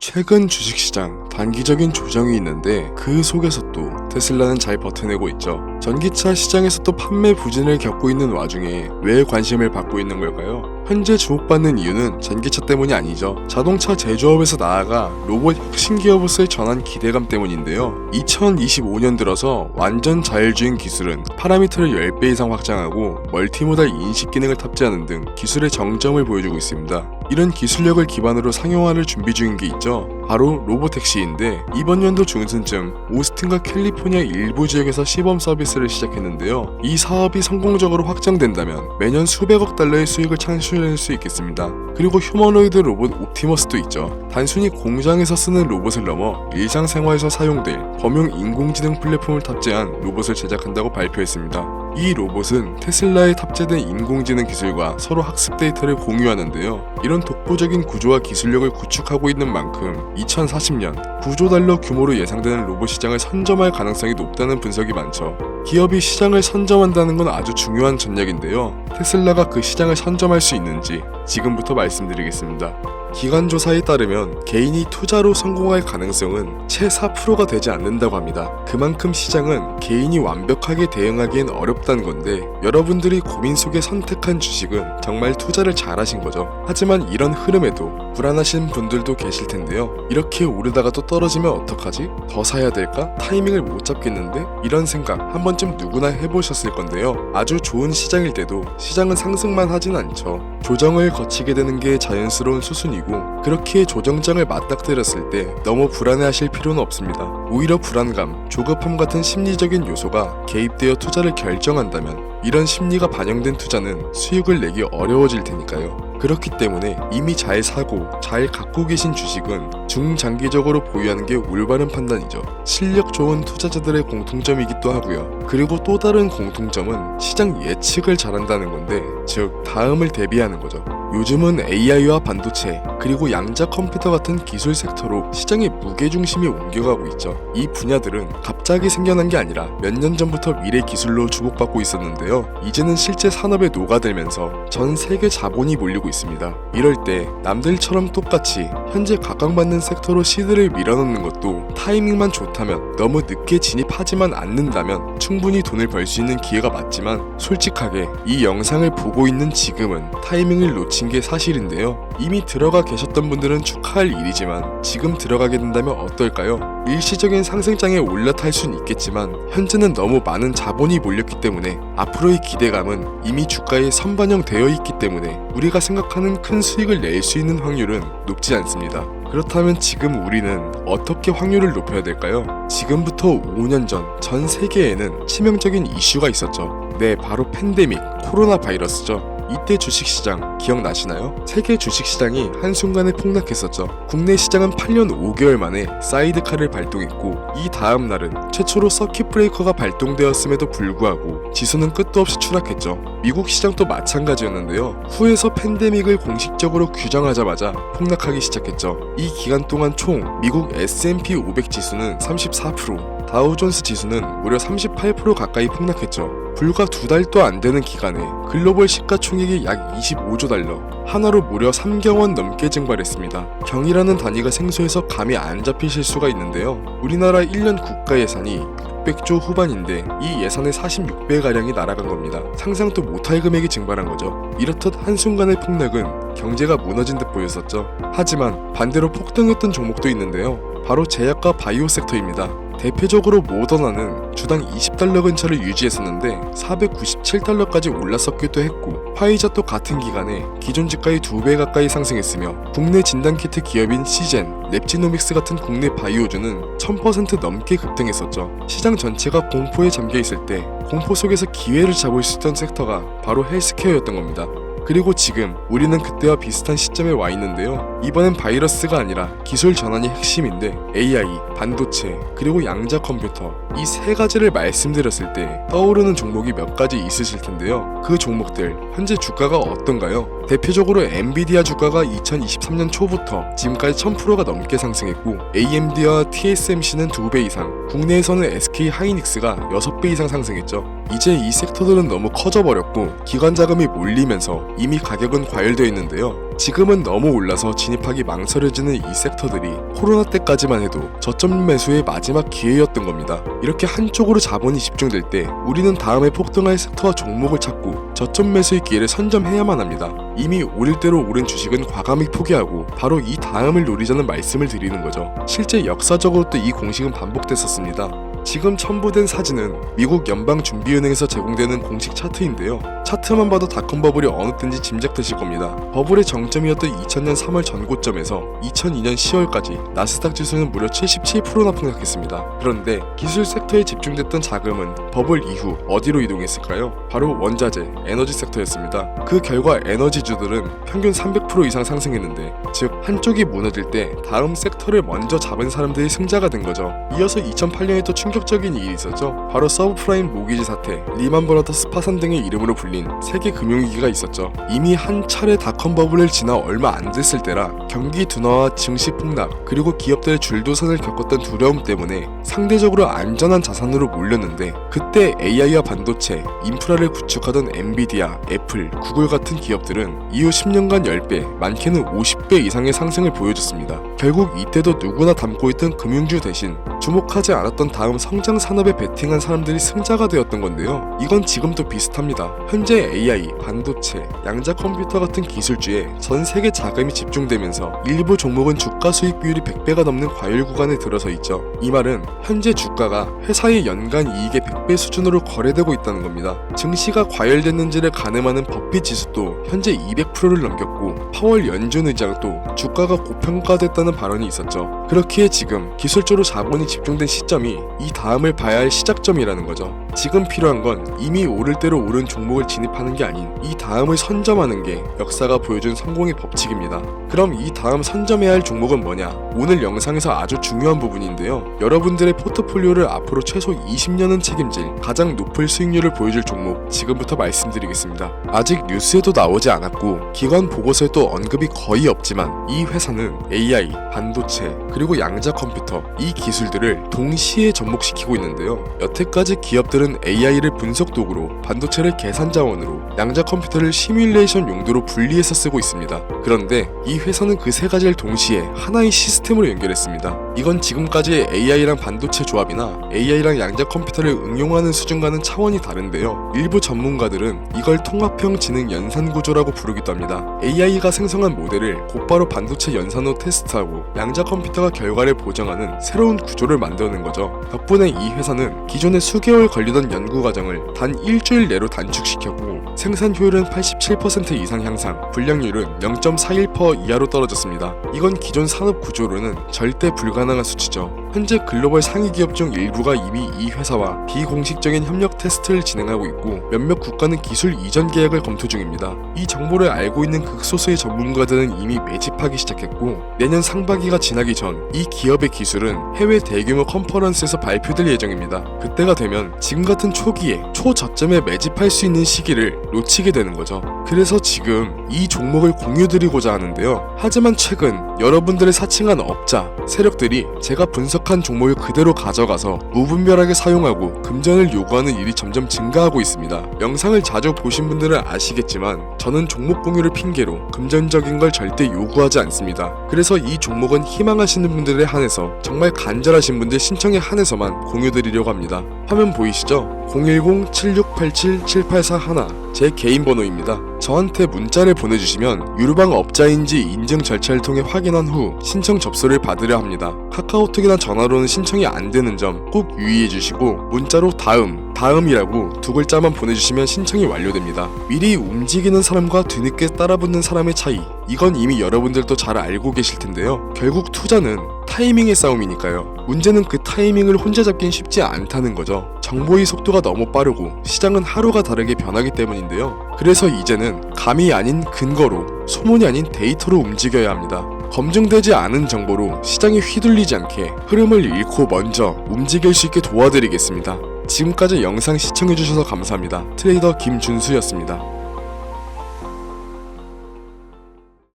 최근 주식시장 단기적인 조정이 있는데 그 속에서 또 테슬라는 잘 버텨내고 있죠. 전기차 시장에서 또 판매 부진을 겪고 있는 와중에 왜 관심을 받고 있는 걸까요? 현재 주목받는 이유는 전기차 때문이 아니죠. 자동차 제조업에서 나아가 로봇 혁신 기업으로서의 전환 기대감 때문인데요. 2025년 들어서 완전 자율주행 기술은 파라미터를 10배 이상 확장하고 멀티모달 인식 기능을 탑재하는 등 기술의 정점을 보여주고 있습니다. 이런 기술력을 기반으로 상용화를 준비 중인 게 있죠. 바로 로보택시인데 이번 연도 중순쯤 오스틴과 캘리포니아 일부 지역에서 시범 서비스를 시작했는데요. 이 사업이 성공적으로 확장된다면 매년 수백억 달러의 수익을 창출할 수 있겠습니다. 그리고 휴머노이드 로봇 옵티머스도 있죠. 단순히 공장에서 쓰는 로봇을 넘어 일상생활에서 사용될 범용 인공지능 플랫폼을 탑재한 로봇을 제작한다고 발표했습니다. 이 로봇은 테슬라에 탑재된 인공지능 기술과 서로 학습 데이터를 공유하는데요. 이런 독보적인 구조와 기술력을 구축하고 있는 만큼 2040년 9조 달러 규모로 예상되는 로봇 시장을 선점할 가능성이 높다는 분석이 많죠. 기업이 시장을 선점한다는 건 아주 중요한 전략인데요. 테슬라가 그 시장을 선점할 수 있는지 지금부터 말씀드리겠습니다. 기관 조사에 따르면 개인이 투자로 성공할 가능성은 채 4%가 되지 않는다고 합니다. 그만큼 시장은 개인이 완벽하게 대응하기엔 어렵다는 건데 여러분들이 고민 속에 선택한 주식은 정말 투자를 잘하신 거죠. 하지만 이런 흐름에도 불안하신 분들도 계실 텐데요. 이렇게 오르다가 또 떨어지면 어떡하지? 더 사야 될까? 타이밍을 못 잡겠는데? 이런 생각 한 번쯤 누구나 해보셨을 건데요. 아주 좋은 시장일 때도 시장은 상승만 하진 않죠. 조정을 거치게 되는 게 자연스러운 수순이고 그렇게 조정장을 맞닥뜨렸을 때 너무 불안해하실 필요는 없습니다. 오히려 불안감, 조급함 같은 심리적인 요소가 개입되어 투자를 결정한다면 이런 심리가 반영된 투자는 수익을 내기 어려워질 테니까요. 그렇기 때문에 이미 잘 사고 잘 갖고 계신 주식은 중장기적으로 보유하는 게 올바른 판단이죠. 실력 좋은 투자자들의 공통점이기도 하고요. 그리고 또 다른 공통점은 시장 예측을 잘한다는 건데 즉 다음을 대비하는 거죠. 요즘은 AI와 반도체 그리고 양자 컴퓨터 같은 기술 섹터로 시장의 무게중심이 옮겨가고 있죠. 이 분야들은 갑자기 생겨난 게 아니라 몇 년 전부터 미래 기술로 주목받고 있었는데요. 이제는 실제 산업에 녹아들면서 전 세계 자본이 몰리고 있습니다. 이럴 때 남들처럼 똑같이 현재 각광받는 섹터로 시드를 밀어넣는 것도 타이밍만 좋다면 너무 늦게 진입하지만 않는다면 충분히 돈을 벌 수 있는 기회가 맞지만 솔직하게 이 영상을 보고 있는 지금은 타이밍을 놓친 게 사실인데요. 이미 들어가 계셨던 분들은 축하할 일이지만 지금 들어가게 된다면 어떨까요? 일시적인 상승장에 올라탈 수는 있겠지만 현재는 너무 많은 자본이 몰렸기 때문에 앞으로의 기대감은 이미 주가에 선반영되어 있기 때문에 우리가 생각하는 큰 수익을 낼 수 있는 확률은 높지 않습니다. 그렇다면 지금 우리는 어떻게 확률을 높여야 될까요? 지금부터 5년 전 세계에는 치명적인 이슈가 있었죠. 네, 바로 팬데믹, 코로나 바이러스죠. 이때 주식시장 기억나시나요? 세계 주식시장이 한순간에 폭락했었죠. 국내 시장은 8년 5개월 만에 사이드카를 발동했고 이 다음 날은 최초로 서킷 브레이커가 발동되었음에도 불구하고 지수는 끝도 없이 추락했죠. 미국 시장도 마찬가지였는데요. 후에서 팬데믹을 공식적으로 규정하자마자 폭락하기 시작했죠. 이 기간 동안 총 미국 S&P 500 지수는 34%, 다우존스 지수는 무려 38% 가까이 폭락했죠. 불과 2달도 안 되는 기간에 글로벌 시가총액이 약 25조 달러, 하나로 무려 3경원 넘게 증발했습니다. 경이라는 단위가 생소해서 감이 안 잡히실 수가 있는데요. 우리나라 1년 국가 예산이 600조 후반인데 이 예산의 46배가량이 날아간 겁니다. 상상도 못할 금액이 증발한 거죠. 이렇듯 한순간의 폭락은 경제가 무너진 듯 보였었죠. 하지만 반대로 폭등했던 종목도 있는데요. 바로 제약과 바이오 섹터입니다. 대표적으로 모더나는 주당 20달러 근처를 유지했었는데 497달러까지 올랐었기도 했고 화이자도 같은 기간에 기존 주가의 2배 가까이 상승했으며 국내 진단키트 기업인 시젠, 랩지노믹스 같은 국내 바이오주는 1000% 넘게 급등했었죠. 시장 전체가 공포에 잠겨있을 때 공포 속에서 기회를 잡을 수 있던 섹터가 바로 헬스케어였던 겁니다. 그리고 지금 우리는 그때와 비슷한 시점에 와 있는데요. 이번엔 바이러스가 아니라 기술 전환이 핵심인데 AI, 반도체, 그리고 양자 컴퓨터 이 세 가지를 말씀드렸을 때 떠오르는 종목이 몇 가지 있으실 텐데요. 그 종목들 현재 주가가 어떤가요? 대표적으로 엔비디아 주가가 2023년 초부터 지금까지 1000%가 넘게 상승했고 AMD와 TSMC는 2배 이상, 국내에서는 SK 하이닉스가 6배 이상 상승했죠. 이제 이 섹터들은 너무 커져버렸고 기관 자금이 몰리면서 이미 가격은 과열되어 있는데요. 지금은 너무 올라서 진입하기 망설여지는 이 섹터들이 코로나 때까지만 해도 저점 매수의 마지막 기회였던 겁니다. 이렇게 한쪽으로 자본이 집중될 때 우리는 다음에 폭등할 섹터와 종목을 찾고 저점 매수의 기회를 선점해야만 합니다. 이미 오를 대로 오른 주식은 과감히 포기하고 바로 이 다음을 노리자는 말씀을 드리는 거죠. 실제 역사적으로도 이 공식은 반복됐었습니다. 지금 첨부된 사진은 미국 연방준비은행에서 제공되는 공식 차트인데요. 차트만 봐도 닷컴 버블이 어느 때인지 짐작되실 겁니다. 버블의 정점이었던 2000년 3월 전고점에서 2002년 10월까지 나스닥 지수는 무려 77%나 폭락했습니다. 그런데 기술 섹터에 집중됐던 자금은 버블 이후 어디로 이동했을까요? 바로 원자재, 에너지 섹터였습니다. 그 결과 에너지주들은 평균 300% 이상 상승했는데, 즉 한쪽이 무너질 때 다음 섹터를 먼저 잡은 사람들이 승자가 된 거죠. 이어서 2008년에 또 충격적인 일이 있었죠. 바로 서브프라임 모기지 사태, 리만 브라더스 파산 등의 이름으로 불린 세계 금융위기가 있었죠. 이미 한 차례 닷컴 버블을 지나 얼마 안 됐을 때라 경기 둔화와 증시 폭락, 그리고 기업들의 줄도산을 겪었던 두려움 때문에 상대적으로 안전한 자산으로 몰렸는데, 그때 AI와 반도체, 인프라를 구축하던 엔비디아, 애플, 구글 같은 기업들은 이후 10년간 10배, 많게는 50배 이상의 상승을 보여줬습니다. 결국 이때도 누구나 담고 있던 금융주 대신 주목하지 않았던 다음 성장 산업에 베팅한 사람들이 승자가 되었던 건데요. 이건 지금도 비슷합니다. 현재 AI, 반도체, 양자 컴퓨터 같은 기술주에 전 세계 자금이 집중되면서 일부 종목은 주가 수익 비율이 100배가 넘는 과열 구간에 들어서 있죠. 이 말은 현재 주가가 회사의 연간 이익의 100배 수준으로 거래되고 있다는 겁니다. 증시가 과열됐는지를 가늠하는 버핏 지수도 현재 200%를 넘겼고, 파월 연준 의장도 주가가 고평가됐다는 발언이 있었죠. 그렇기에 지금 기술적으로 자본이 집중된 시점이 이 다음을 봐야 할 시작점이라는 거죠. 지금 필요한 건 이미 오를 대로 오른 종목을 진입하는 게 아닌 이 다음을 선점하는 게 역사가 보여준 성공의 법칙입니다. 그럼 이 다음 선점해야 할 종목은 뭐냐? 오늘 영상에서 아주 중요한 부분인데요. 여러분들의 포트폴리오를 앞으로 최소 20년은 책임질 가장 높은 수익률을 보여줄 종목, 지금부터 말씀드리겠습니다. 아직 뉴스에도 나오지 않았고 기관 보고서에도 언급이 거의 없지만, 이 회사는 AI, 반도체, 그리고 양자 컴퓨터, 이 기술들을 동시에 접목시키고 있는데요. 여태까지 기업들은 AI를 분석 도구로, 반도체를 계산 자원으로, 양자 컴퓨터를 시뮬레이션 용도로 분리해서 쓰고 있습니다. 그런데 이 회사는 그 세 가지를 동시에 하나의 시스템으로 연결했습니다. 이건 지금까지의 AI랑 반도체 조합이나 AI랑 양자 컴퓨터를 응용하는 수준과는 차원이 다른데요. 일부 전문가들은 이걸 통합형 지능 연산 구조라고 부르기도 합니다. AI가 생성한 모델을 곧바로 반도체 연산으로 테스트하고 양자 컴퓨터가 결과를 보정하는 새로운 구조를 만드는 거죠. 덕분에 이 회사는 기존에 수개월 걸리던 연구 과정을 단 일주일 내로 단축시켰고, 생산 효율은 87% 이상 향상, 불량률은 0.41% 이하로 떨어졌습니다. 이건 기존 산업 구조로는 절대 불가능한 수치죠. 현재 글로벌 상위 기업 중 일부가 이미 이 회사와 비공식적인 협력 테스트를 진행하고 있고, 몇몇 국가는 기술 이전 계약을 검토 중입니다. 이 정보를 알고 있는 극소수의 전문가들은 이미 매집하기 시작했고, 내년 상반기가 지나기 전 이 기업의 기술은 해외 대규모 컨퍼런스에서 발표될 예정입니다. 그때가 되면 지금 같은 초기에 초저점에 매집할 수 있는 시기를 놓치게 되는 거죠. 그래서 지금 이 종목을 공유드리고자 하는데요. 하지만 최근 여러분들을 사칭한 업자, 세력들이 제가 분석한 종목을 그대로 가져가서 무분별하게 사용하고 금전을 요구하는 일이 점점 증가하고 있습니다. 영상을 자주 보신 분들은 아시겠지만 저는 종목 공유를 핑계로 금전적인 걸 절대 요구하지 않습니다. 그래서 이 종목은 희망하시는 분들에 한해서, 정말 간절하신 분들 신청에 한해서만 공유드리려고 합니다. 화면 보이시죠? 010-7687-7841 제 개인 번호입니다. 저한테 문자를 보내주시면 유루방 업자인지 인증 절차를 통해 확인한 후 신청 접수를 받으려 합니다. 카카오톡이나 전화로는 신청이 안 되는 점 꼭 유의해 주시고, 문자로 다음이라고 두 글자만 보내주시면 신청이 완료됩니다. 미리 움직이는 사람과 뒤늦게 따라붙는 사람의 차이, 이건 이미 여러분들도 잘 알고 계실 텐데요. 결국 투자는 타이밍의 싸움이니까요. 문제는 그 타이밍을 혼자 잡긴 쉽지 않다는 거죠. 정보의 속도가 너무 빠르고 시장은 하루가 다르게 변하기 때문인데요. 그래서 이제는 감이 아닌 근거로, 소문이 아닌 데이터로 움직여야 합니다. 검증되지 않은 정보로 시장이 휘둘리지 않게 흐름을 잃고 먼저 움직일 수 있게 도와드리겠습니다. 지금까지 영상 시청해주셔서 감사합니다. 트레이더 김준수였습니다.